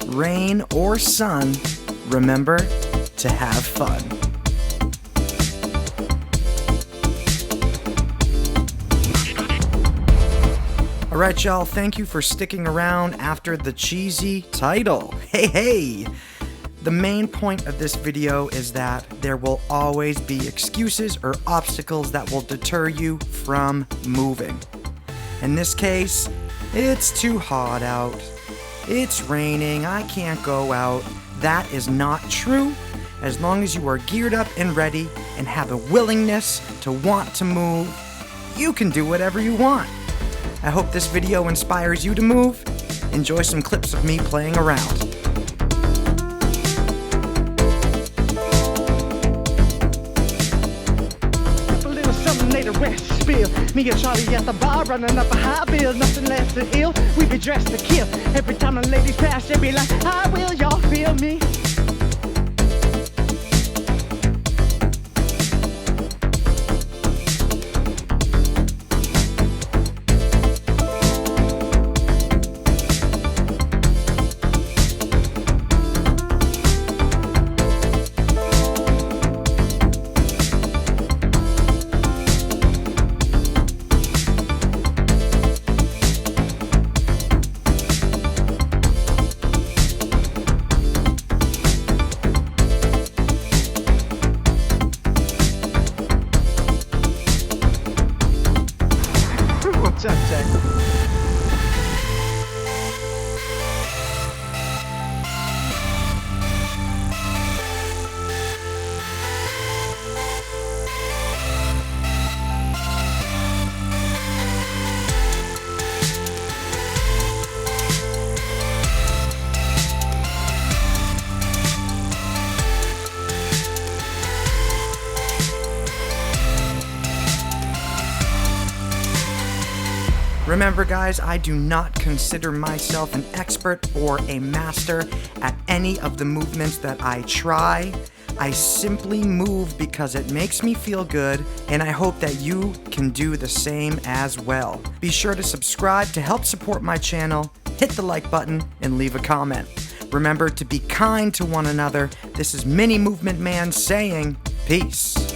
Rain or sun, remember to have fun. Alright y'all, thank you for sticking around after the cheesy title. Hey! The main point of this video is that there will always be excuses or obstacles that will deter you from moving. In this case, it's too hot out. It's raining, I can't go out. That is not true. As long as you are geared up and ready and have a willingness to want to move, you can do whatever you want. I hope this video inspires you to move. Enjoy some clips of me playing around. Me and Charlie at the bar, running up a high bill, nothing less than ill. We be dressed to kill. Every time the ladies pass, they be like, "How will y'all feel me?" What's up, Jack? Remember guys, I do not consider myself an expert or a master at any of the movements that I try. I simply move because it makes me feel good, and I hope that you can do the same as well. Be sure to subscribe to help support my channel, hit the like button, and leave a comment. Remember to be kind to one another. This is Mini Movement Man saying peace.